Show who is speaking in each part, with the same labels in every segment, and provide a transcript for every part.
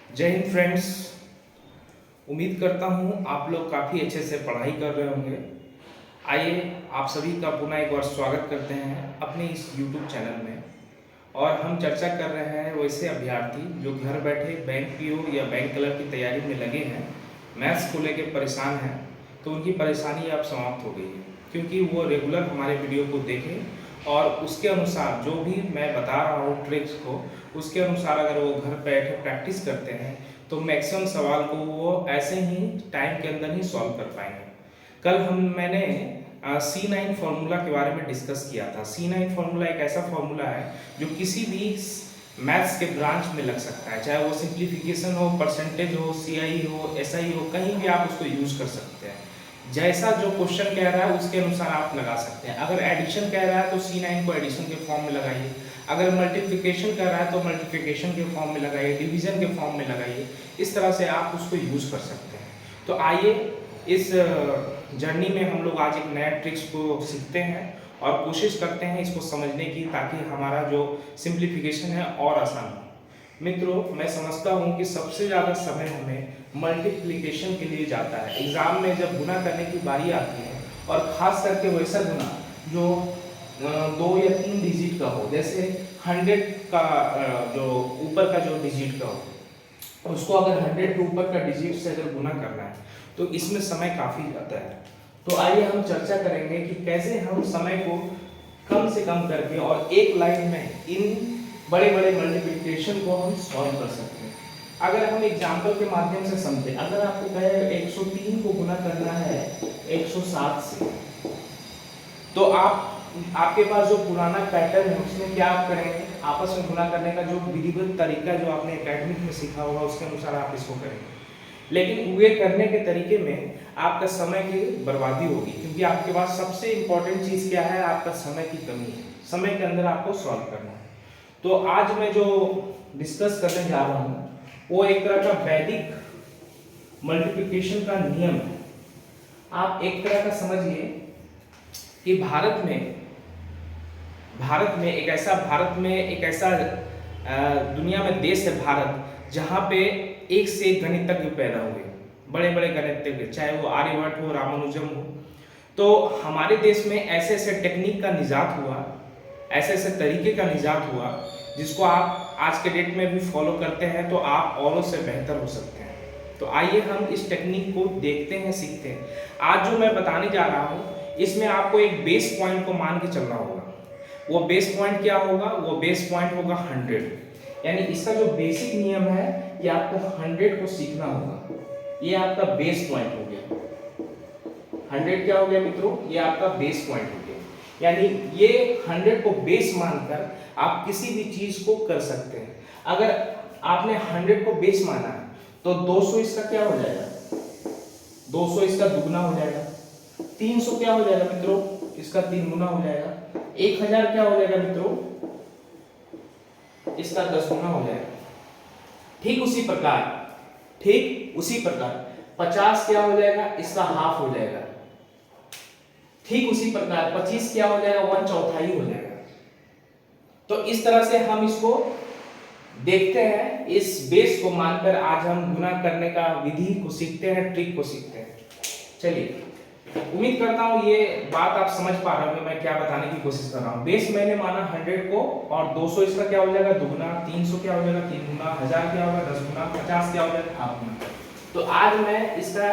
Speaker 1: जय हिंद फ्रेंड्स। उम्मीद करता हूँ आप लोग काफ़ी अच्छे से पढ़ाई कर रहे होंगे। आइए आप सभी का पुनः एक बार स्वागत करते हैं अपने इस YouTube चैनल में। और हम चर्चा कर रहे हैं वैसे अभ्यर्थी जो घर बैठे बैंक पीओ या बैंक क्लर्क की तैयारी में लगे हैं, मैथ्स को लेकर परेशान हैं, तो उनकी परेशानी अब समाप्त हो गई है क्योंकि वो रेगुलर हमारे वीडियो को देखें और उसके अनुसार जो भी मैं बता रहा हूँ ट्रिक्स को, उसके अनुसार अगर वो घर बैठे प्रैक्टिस करते हैं तो मैक्सिमम सवाल को वो ऐसे ही टाइम के अंदर ही सॉल्व कर पाएंगे। कल मैंने C9 फार्मूला के बारे में डिस्कस किया था। C9 फार्मूला एक ऐसा फार्मूला है जो किसी भी मैथ्स के ब्रांच में लग सकता है, चाहे वो सिंप्लीफिकेशन हो, परसेंटेज हो, CI हो, SI हो, कहीं भी आप उसको यूज कर सकते हैं। जैसा जो क्वेश्चन कह रहा है उसके अनुसार आप लगा सकते हैं। अगर एडिशन कह रहा है तो C9 को एडिशन के फॉर्म में लगाइए, अगर मल्टीप्लिकेशन कर रहा है तो मल्टीप्लिकेशन के फॉर्म में लगाइए, डिवीजन के फॉर्म में लगाइए। इस तरह से आप उसको यूज कर सकते हैं। तो आइए इस जर्नी में हम लोग आज एक नया ट्रिक्स को सीखते हैं और कोशिश करते हैं इसको समझने की, ताकि हमारा जो सिंप्लीफिकेशन है और आसान हो। मित्रों, मैं समझता हूँ कि सबसे ज़्यादा समय हमें मल्टीप्लिकेशन के लिए जाता है। एग्जाम में जब गुना करने की बारी आती है, और ख़ास करके वैसा गुना जो 2 या 3 डिजिट का हो, जैसे 100 का जो ऊपर का जो डिजिट का हो, उसको अगर 100 के ऊपर का डिजिट से अगर गुना करना है तो इसमें समय काफ़ी जाता है। तो आइए हम चर्चा करेंगे कि कैसे हम समय को कम से कम करके और एक लाइन में इन बड़े बड़े मल्टीप्लिकेशन को हम सॉल्व कर सकते हैं। अगर हम एग्जाम्पल के माध्यम से समझें, अगर आपको कहे 103 को गुना करना है 107 से, तो आपके पास जो पुराना पैटर्न है उसमें क्या आप करेंगे, आपस में गुना करने का जो विधिवत तरीका जो आपने एकेडमिक में सीखा होगा उसके अनुसार आप इसको करेंगे। लेकिन वे करने के तरीके में आपका समय की बर्बादी होगी, क्योंकि आपके पास सबसे इंपॉर्टेंट चीज क्या है, आपका समय की कमी है। समय के अंदर आपको सॉल्व करना है। तो आज मैं जो डिस्कस करने जा रहा हूं वो एक तरह का वैदिक मल्टीप्लिकेशन का नियम है। आप एक तरह का समझिए कि भारत में एक ऐसा दुनिया में देश है भारत, जहां पे एक से एक गणितज्ञ पैदा हुए, बड़े बड़े गणितज्ञ, चाहे वो आर्यभट्ट हो, रामानुजम हो। तो हमारे देश में ऐसे ऐसे टेक्निक का निजात हुआ, ऐसे ऐसे तरीके का निजात हुआ जिसको आप आज के डेट में भी फॉलो करते हैं तो आप औरों से बेहतर हो सकते हैं। तो आइए हम इस टेक्निक को देखते हैं, सीखते हैं। आज जो मैं बताने जा रहा हूँ इसमें आपको एक बेस पॉइंट को मान के चलना होगा। वो बेस पॉइंट क्या होगा, वो बेस पॉइंट होगा 100। यानी इसका जो बेसिक नियम है ये आपको 100 को सीखना होगा। ये आपका बेस पॉइंट हो गया। 100 क्या हो गया मित्रों, ये आपका बेस पॉइंट हो गया। यानी ये 100 को बेस मानकर आप किसी भी चीज को कर सकते हैं। अगर आपने 100 को बेस माना है तो 200 इसका क्या हो जाएगा, 200 इसका दुगना हो जाएगा। 300 क्या हो जाएगा मित्रों, इसका 3 गुना हो जाएगा। 1000 क्या हो जाएगा मित्रों, इसका 10 गुना हो जाएगा। ठीक उसी प्रकार 50 क्या हो जाएगा, इसका हाफ हो जाएगा। ठीक उसी प्रकार 25 क्या हो जाएगा, 1/4 हो जाएगा। तो इस तरह से हम इसको देखते हैं। इस बेस को मानकर आज हम गुना करने का विधि को सीखते हैं, ट्रिक को सीखते हैं। चलिए, उम्मीद करता हूं ये बात आप समझ पा रहे होंगे मैं क्या बताने की कोशिश कर रहा हूं। बेस मैंने माना 100 को, और 200 इसका क्या हो जाएगा, दुगुना। 300 क्या हो जाएगा, 3 गुना। 1000 क्या होगा, 10 गुना। 50 क्या हो जाएगा, हाफ गुना। तो आज मैं इसका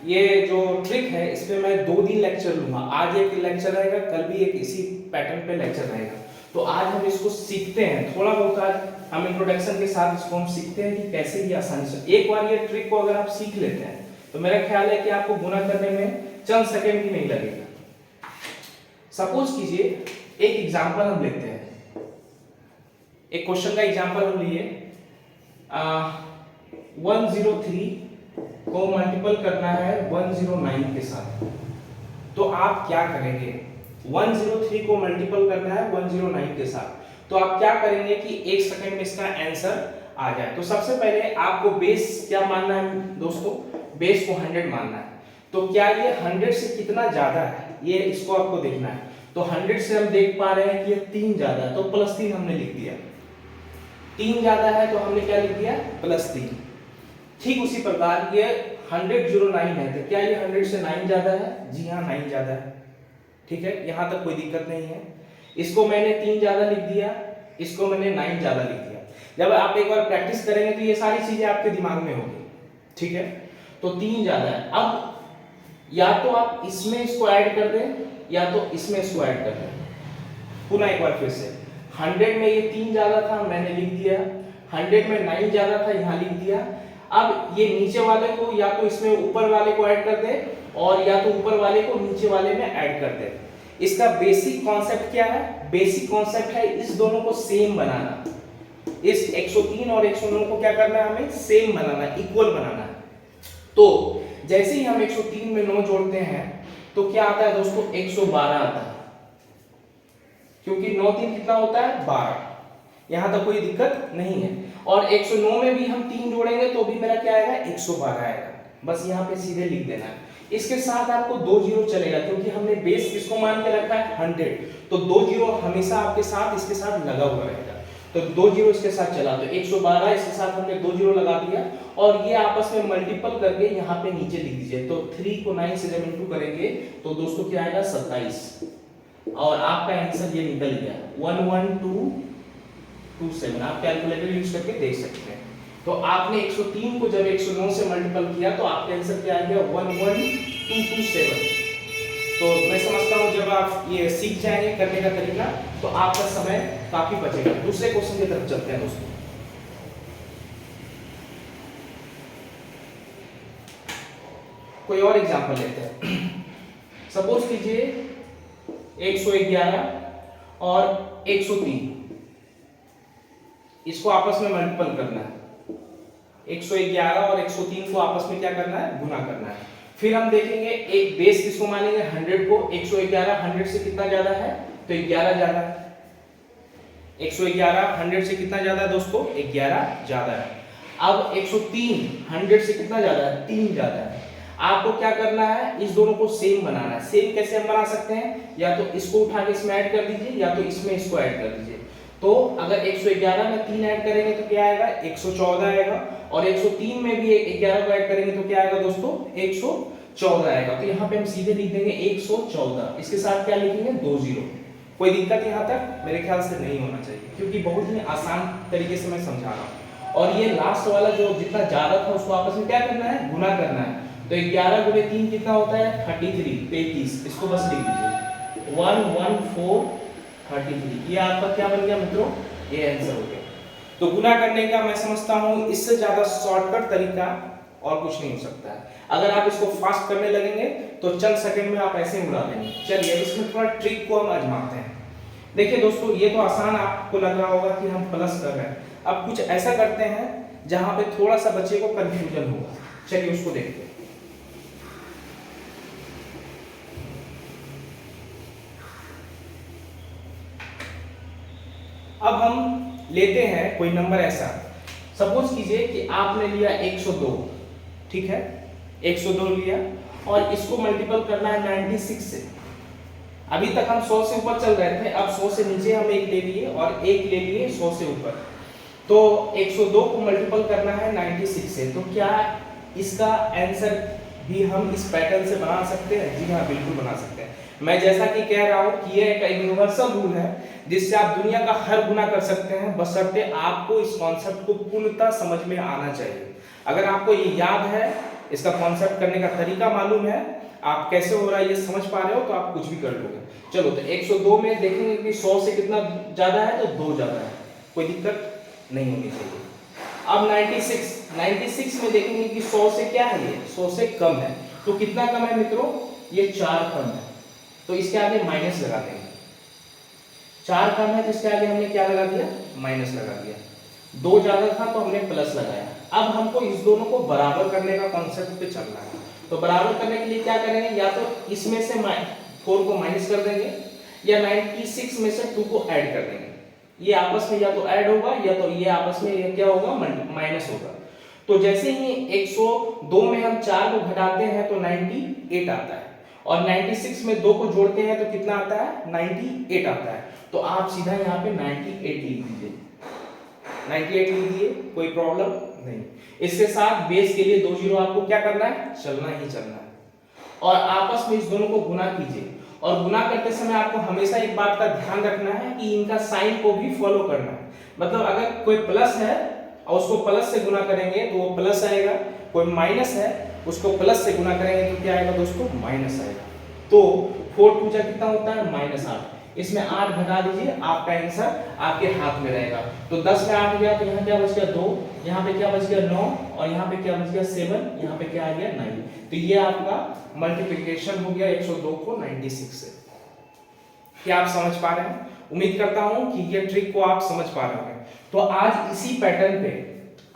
Speaker 1: ये जो ट्रिक है इस पे मैं 2 दिन लेक्चर लूंगा। आज एक लेक्चर रहेगा, कल भी एक इसी पैटर्न पे लेक्चर रहेगा। तो आज हम इसको सीखते हैं, थोड़ा बहुत आज हम इंट्रोडक्शन के साथ इसको हम सीखते हैं कि कैसे ये आसानी से। एक बार ये ट्रिक को अगर आप सीख लेते हैं तो मेरा ख्याल है कि आपको गुना करने में चंद सेकंड भी नहीं लगेगा। सपोज कीजिए एक एग्जांपल हम लेते हैं, एक क्वेश्चन का एग्जांपल हम लिए। 103 को मल्टीपल करना है 109 के साथ। तो आप क्या करेंगे, 103 को मल्टीपल करना है 109 के साथ, तो आप क्या करेंगे कि 1 सेकंड में इसका आंसर आ जाए। तो सबसे पहले आपको बेस क्या मानना है दोस्तों, बेस को 100 मानना है। तो क्या ये 100 से कितना ज्यादा है, ये इसको आपको देखना है। तो 100 से हम देख पा रहे हैं कि ये 3 ज्यादा है, तो +3 हमने लिख दिया। 3 ज्यादा है तो हमने क्या लिख दिया, +3। ठीक उसी प्रकार ये 100 है, तो क्या ये 100 से 9 ज्यादा है? जी हाँ, 9 ज्यादा है। ठीक है, यहां तक कोई दिक्कत नहीं है। इसको मैंने 3 ज्यादा लिख दिया, इसको मैंने 9 ज्यादा लिख दिया। जब आप एक बार प्रैक्टिस करेंगे तो ये सारी चीजें आपके दिमाग में होगी। ठीक है, तो 3 ज्यादा है। अब या तो आप इसमें इसको ऐड कर दें या तो इसमें इसको ऐड कर दें। पुनः एक बार फिर से, 100 में ये 3 ज्यादा था, मैंने लिख दिया। 100 में 9 ज्यादा था, यहां लिख दिया। अब ये नीचे वाले को या तो इसमें ऊपर वाले को ऐड कर दे और या तो ऊपर वाले को नीचे वाले में ऐड कर दे। इसका बेसिक कॉन्सेप्ट क्या है? बेसिक कॉन्सेप्ट है इस दोनों को सेम बनाना। इस 103 और 109 को क्या करना है? हमें सेम बनाना, इक्वल बनाना है। तो जैसे ही हम 103 में 9 जोड़ते हैं तो क्या आता है दोस्तों? 112 आता है, क्योंकि 9 3 कितना होता है? 12। यहां तक कोई दिक्कत नहीं है। और 109 में भी हम 3 जोड़ेंगे तो भी मेरा क्या आएगा? 112 आएगा। बस यहाँ पे सीधे लिख देना है। इसके साथ आपको 2 जीरो चलेगा, क्योंकि हमने बेस किसको मान के रखा है? 100। तो 2 जीरो हमेशा आपके साथ इसके साथ लगा हुआ रहेगा। तो 2 जीरो इसके साथ चला, तो 112 इसके साथ हमने 2 जीरो लगा दिया और ये आपस में मल्टीपल करके यहाँ पे नीचे लिख दीजिए। तो 3 को 9 से जब इंटू करेंगे तो दोस्तों क्या आएगा? 27। और आपका आंसर ये निकल गया 11227। आप कैलकुलेटर यूज करके देख सकते हैं। तो आपने 103 को जब 109 से मल्टीपल किया तो आपका आंसर क्या आ गया? 11227। तो मैं समझता हूं जब आप ये सीख जाएंगे करने का तरीका तो आपका समय काफी बचेगा। दूसरे क्वेश्चन की तरफ चलते हैं दोस्तों। कोई और एग्जांपल लेते हैं। सपोज कीजिए 111 और 103, इसको आपस में मल्टीपल करना है। 111 और 103 को आपस में क्या करना है? गुना करना है। फिर हम देखेंगे एक बेस किसको मानेंगे? 100 को। 111 100 से कितना ज्यादा है? तो 11 ज्यादा है। 111 100 से कितना ज्यादा है दोस्तों? 11 ज्यादा है। अब 103 100 से कितना ज्यादा है? 3 ज्यादा है। आपको क्या करना है? इस दोनों को सेम बनाना है। सेम कैसे हम बना सकते हैं? या तो इसको उठा के इसमें ऐड कर दीजिए या तो इसमें इसको ऐड कर दीजिए। तो अगर 111 में 3 ऐड करेंगे तो क्या आएगा? 114 आएगा। और 103 में भी 11 को ऐड करेंगे तो क्या आएगा दोस्तों? 114 आएगा। तो यहाँ पे हम सीधे लिख देंगे 114। इसके साथ क्या लिखेंगे? 2 जीरो। कोई दिक्कत यहाँ तक मेरे ख्याल से नहीं होना चाहिए, क्योंकि बहुत ही आसान तरीके से मैं समझा रहा हूँ। और ये लास्ट वाला जो जितना ज्यादा था उसको आपस में क्या करना है? गुना करना है। तो 11 गुणे 3 कितना होता है? 33। इसको बस लिख दीजिए 11433। ये आपका क्या बन गया मित्रों? ये आंसर हो गया। तो गुना करने का मैं समझता हूं इससे ज्यादा शॉर्टकट तरीका और कुछ नहीं हो सकता है। अगर आप इसको फास्ट करने लगेंगे तो चंद सेकंड में आप ऐसे उड़ा देंगे। चलिए इसमें थोड़ा ट्रिक को हम आजमाते हैं। देखिए दोस्तों, ये तो आसान आपको लग रहा होगा कि हम प्लस कर रहे हैं। अब कुछ ऐसा करते हैं जहां पे थोड़ा सा बच्चे को कंफ्यूजन होगा। चलिए उसको देखते हैं। अब हम लेते हैं कोई नंबर ऐसा, सपोज कीजिए कि आपने लिया 102, ठीक है, 102 लिया और इसको मल्टीपल करना है 96 से। अभी तक हम 100 से ऊपर चल रहे थे, अब 100 से नीचे हम एक ले लिए और एक ले लिए 100 से ऊपर। तो 102 को मल्टीपल करना है 96 से। तो क्या इसका आंसर भी हम इस पैटर्न से बना सकते हैं? जी हाँ, बिल्कुल बना सकते हैं। मैं जैसा कि कह रहा हूं कि ये एक यूनिवर्सल रूल है जिससे आप दुनिया का हर गुना कर सकते हैं, बशर्ते आपको इस कॉन्सेप्ट को पूर्णतः समझ में आना चाहिए। अगर आपको ये याद है, इसका कॉन्सेप्ट करने का तरीका मालूम है, आप कैसे हो रहा है ये समझ पा रहे हो, तो आप कुछ भी कर लोगे। चलो तो 102 में देखेंगे कि 100 से कितना ज्यादा है? तो 2 ज्यादा है। कोई दिक्कत नहीं होनी चाहिए। अब 96 में देखेंगे कि 100 से क्या है? ये 100 से कम है। तो कितना कम है मित्रों? ये 4 कम है। तो इसके आगे माइनस लगा देंगे। 4 कम है तो इसके आगे हमने क्या लगा दिया? माइनस लगा दिया। 2 ज्यादा था तो हमने प्लस लगाया। अब हमको इस दोनों को बराबर करने का कॉन्सेप्ट पे चलना है। तो बराबर करने के लिए क्या करेंगे? या तो इसमें से 4 को माइनस कर देंगे या 96 में से 2 को ऐड कर देंगे। ये आपस में या तो ऐड होगा या तो ये आपस में ये क्या होगा? माइनस होगा। तो जैसे ही 102 में हम 4 को घटाते हैं तो 98 आता है और 96 में 2 को जोड़ते हैं तो कितना आता है? 98 आता है। तो आप सीधा यहाँ पे 98 लिख दीजिए। 98 लिख दिए, कोई प्रॉब्लम नहीं। इसके साथ बेस के लिए 2 जीरो आपको क्या करना है, चलना ही चलना है। और आपस में इस दोनों को गुना कीजिए, और गुना करते समय आपको हमेशा एक बात का ध्यान रखना है कि इनका साइन को भी फॉलो करना है। मतलब अगर कोई प्लस है और उसको प्लस से गुना करेंगे तो वो प्लस आएगा, कोई माइनस है उसको प्लस से गुना करेंगे तो क्या आएगा दोस्तों, माइनस आएगा। तो 4 टू जा कितना होता है, -8। इसमें 8 घटा दीजिए, आपका आंसर आपके हाथ में रहेगा। तो 10 में 8 गया तो यहाँ क्या बच गया 2, यहाँ पे क्या बच गया 9, और यहाँ पे क्या बच गया 7, यहाँ पे क्या आ गया 9। तो ये आपका मल्टीप्लिकेशन हो गया 102 को 96 से। क्या आप समझ पा रहे हैं? उम्मीद करता हूं कि ये ट्रिक को आप समझ पा रहे हैं। तो आज इसी पैटर्न पे,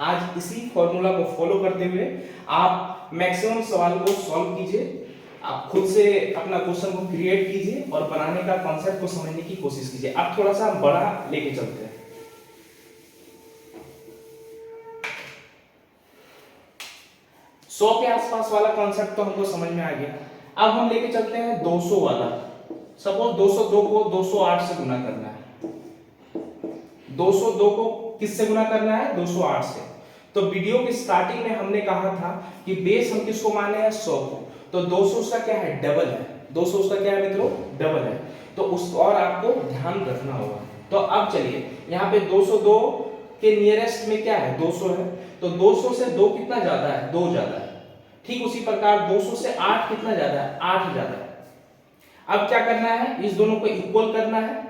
Speaker 1: आज इसी फॉर्मूला को फॉलो करते हुए आप मैक्सिमम सवाल को सॉल्व कीजिए। आप खुद से अपना क्वेश्चन को क्रिएट कीजिए और बनाने का कॉन्सेप्ट को समझने की कोशिश कीजिए। अब थोड़ा सा बड़ा लेके चलते हैं। 100 के आसपास वाला कॉन्सेप्ट तो हमको समझ में आ गया। अब हम लेके चलते हैं 200 वाला। सपोज 202 को 208 से गुना करना है। 202 को किससे गुना करना है, 208 से। तो वीडियो की स्टार्टिंग में हमने कहा था कि बेस हम किसको माने हैं, 100 को। तो 200 उसका क्या है, डबल है। 200 उसका क्या है मित्रों, डबल है। तो उस और आपको ध्यान रखना होगा। तो अब चलिए यहाँ पे 202 के नियरेस्ट में क्या है, 200 है। तो 200 से 2 कितना ज्यादा है, 2 ज्यादा है। ठीक उसी प्रकार 200 से 8 कितना ज्यादा है, 8 ज्यादा है। अब क्या करना है, इस दोनों को इक्वल करना है।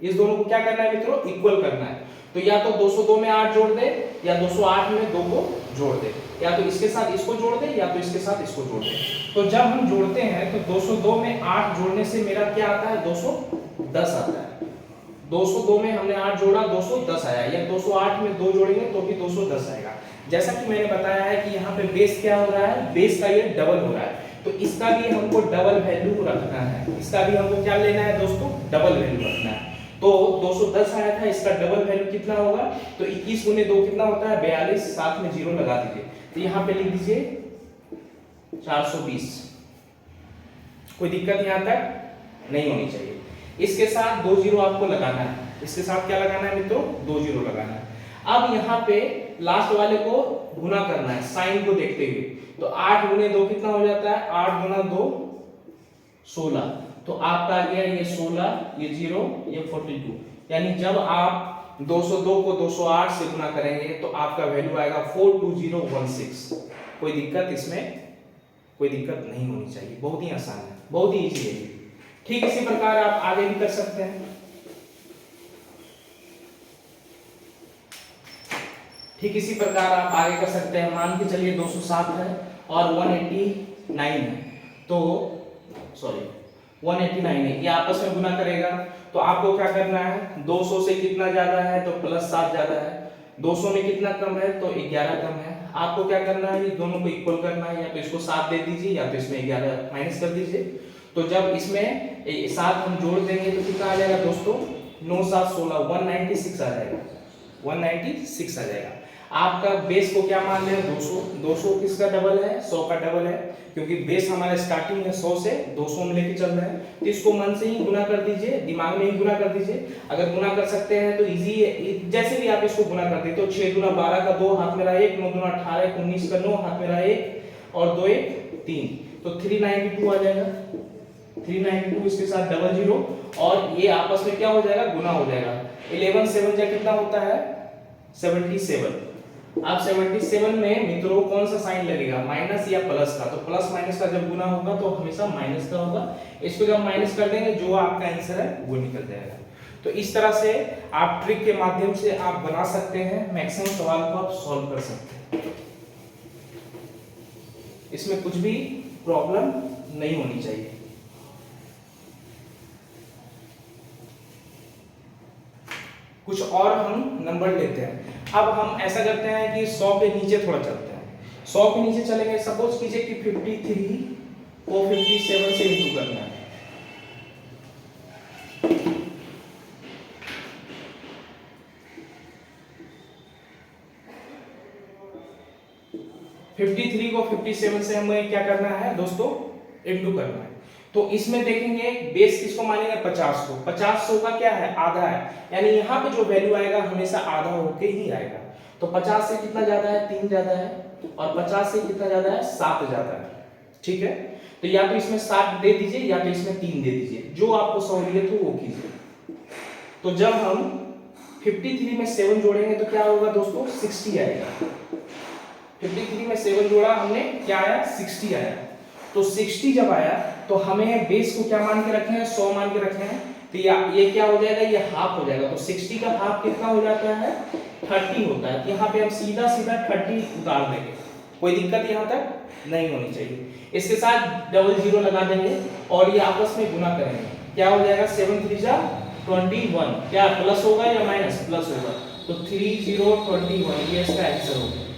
Speaker 1: इस दोनों को क्या करना है मित्रों, इक्वल करना है। तो या तो 202 में 8 जोड़ दे, या 208 में 2 को जोड़ दे, या तो इसके साथ इसको जोड़ दे, या तो इसके साथ इसको जोड़ दे। तो जब हम जोड़ते हैं तो 202 में 8 जोड़ने से मेरा क्या आता है, 210 आता है। 202 में हमने 8 जोड़ा, 210 आया, या 208 में 2 जोड़ेंगे तो भी 210 आएगा। जैसा कि मैंने बताया है कि यहाँ पे बेस क्या हो रहा है, बेस का ये डबल हो रहा है। तो इसका भी हमको डबल वैल्यू रखना है। इसका भी हमको क्या लेना है दोस्तों, डबल वैल्यू रखना है। तो 210 आया था, इसका डबल वैल्यू कितना होगा, तो 21 गुने 2 कितना होता है, 42। साथ में जीरो लगा दीजिए। तो यहाँ पे लिख दीजिए 420। कोई दिक्कत यहाँ तक नहीं होनी चाहिए। इसके साथ 2 जीरो आपको लगाना है। इसके साथ क्या लगाना है मित्रों, 2 जीरो लगाना है। अब यहाँ पे लास्ट वाले को गुना करना है, साइन को देखते हुए। तो 8 गुने 2 कितना हो जाता है, 8 गुना 2 16। तो आपका आ गया ये 16, ये 0, ये 42। यानी जब आप 202 को 208 से गुना करेंगे तो आपका वैल्यू आएगा 42016। कोई दिक्कत इसमें, कोई दिक्कत नहीं होनी चाहिए। बहुत ही आसान है, बहुत ही इजी है। ठीक इसी प्रकार आप आगे भी कर सकते हैं। ठीक इसी प्रकार आप आगे कर सकते हैं। मान के चलिए 207 है और 189 है। तो सॉरी 189 है, ये आपस में गुना करेगा। तो आपको क्या करना है, 200 से कितना ज्यादा है तो +7 ज्यादा है। 200 में कितना कम है तो 11 कम है। आपको क्या करना है, ये दोनों को इक्वल करना है। या तो इसको 7 दे दीजिए, या तो इसमें 11 माइनस कर दीजिए। तो जब इसमें 7 हम जोड़ देंगे तो कितना आ जाएगा दोस्तों, 9 7 16, 196 आ जाएगा। 196 आ जाएगा। आपका बेस को क्या मान लें, 200। 200 किसका डबल है, 100 का डबल है। क्योंकि बेस हमारा स्टार्टिंग है 100 से, 200 में लेके चल रहे हैं। तो इसको मन से ही गुना कर दीजिए, दिमाग में ही गुना कर दीजिए। अगर गुना कर सकते हैं तो इजी है, जैसे भी आप इसको गुना कर देते हो। 6 दूना 12 का 2 हाथ में रहा 1, 9 दूना 18, 19 का 9 हाथ में रहा 1, और 2 1 3। तो 392 आ जाएगा। 392 इसके साथ डबल जीरो, और ये आपस में क्या हो जाएगा, गुना हो जाएगा। 11 7 जा कितना होता है, 77। अब 77 में मित्रों कौन सा साइन लगेगा, माइनस या प्लस का। तो प्लस माइनस का जब गुना होगा तो हमेशा माइनस का होगा। इसको जब माइनस कर देंगे जो आपका आंसर है वो निकल जाएगा। तो इस तरह से आप ट्रिक के माध्यम से आप बना सकते हैं, मैक्सिमम सवाल को आप सॉल्व कर सकते हैं। इसमें कुछ भी प्रॉब्लम नहीं होनी चाहिए। कुछ और हम नंबर लेते हैं। अब हम ऐसा करते हैं कि 100 के नीचे थोड़ा चलते हैं। 100 के नीचे चलेंगे। सपोज कीजिए कि 53 को 57 से इंटू करना है। को 57 से हमें क्या करना है दोस्तों, इंटू करना है। तो इसमें देखेंगे बेस किसको मानेंगे 50 को, 50 100 का क्या है आधा है, यानी यहाँ पे जो वैल्यू आएगा हमेशा आधा होके ही आएगा। तो 50 से कितना ज्यादा है 3 ज्यादा है, और 50 से कितना ज्यादा है 7 ज्यादा है। ठीक है, तो या तो इसमें 7 दे दीजिए या तो इसमें 3 दे दीजिए, जो आपको सहूलियत हो वो कीजिए। तो जब हम 53 में 7 जोड़ेंगे तो क्या होगा दोस्तों 60 आएगा। 53 में 7 जोड़ा हमने, क्या आया 60 आया। तो 60 जब आया तो हमें बेस को क्या मान के रखना है 100 मान के रखना है। तो ये क्या हो जाएगा, ये हाफ हो जाएगा। तो 60 का हाफ कितना हो जाता है 30 होता है। यहाँ पे हम सीधा सीधा 30 उतार देंगे, कोई दिक्कत यहाँ तक नहीं होनी चाहिए। इसके साथ डबल जीरो लगा देंगे और ये आपस में गुना करेंगे, क्या हो जाएगा 7 3 जा 21, क्या प्लस होगा या माइनस, प्लस होगा। तो 3021 ये इसका आंसर होगा।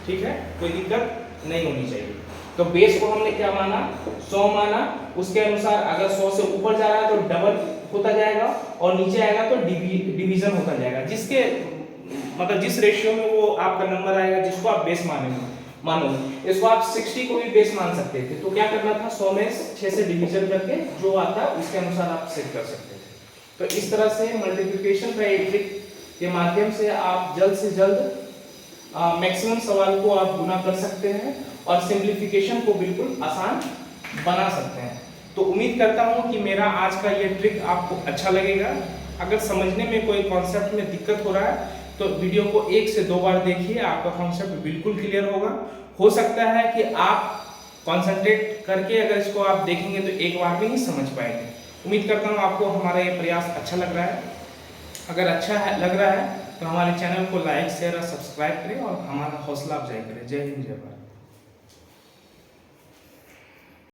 Speaker 1: ठीक है, कोई दिक्कत नहीं होनी चाहिए। तो बेस को हमने क्या माना 100 माना, उसके अनुसार अगर 100 से ऊपर जा रहा है तो डबल होता जाएगा और नीचे आएगा तो डिवीजन होता जाएगा, जिसके मतलब जिस रेशियो में वो आपका नंबर आएगा जिसको आप बेस मानो। इसको आप 60 को भी बेस मान सकते थे। तो क्या करना था 100 में 6 से डिवीजन करके जो आता है उसके अनुसार आप सेट कर सकते थे। तो इस तरह से मल्टीप्लिकेशन ट्रिक के माध्यम से आप जल्द से जल्द मैक्सिमम सवाल को आप गुना कर सकते हैं और सिंप्लीफिकेशन को बिल्कुल आसान बना सकते हैं। तो उम्मीद करता हूं कि मेरा आज का ये ट्रिक आपको अच्छा लगेगा। अगर समझने में कोई कॉन्सेप्ट में दिक्कत हो रहा है तो वीडियो को 1 से 2 बार देखिए, आपका कॉन्सेप्ट बिल्कुल क्लियर होगा। हो सकता है कि आप कंसंट्रेट करके अगर इसको आप देखेंगे तो एक बार भी नहीं समझ पाएंगे। उम्मीद करता हूँ आपको हमारा ये प्रयास अच्छा लग रहा है। अगर लग रहा है तो हमारे चैनल को लाइक शेयर और सब्सक्राइब करें और हमारा हौसला अफजाई करें। जय हिंद जय भारत।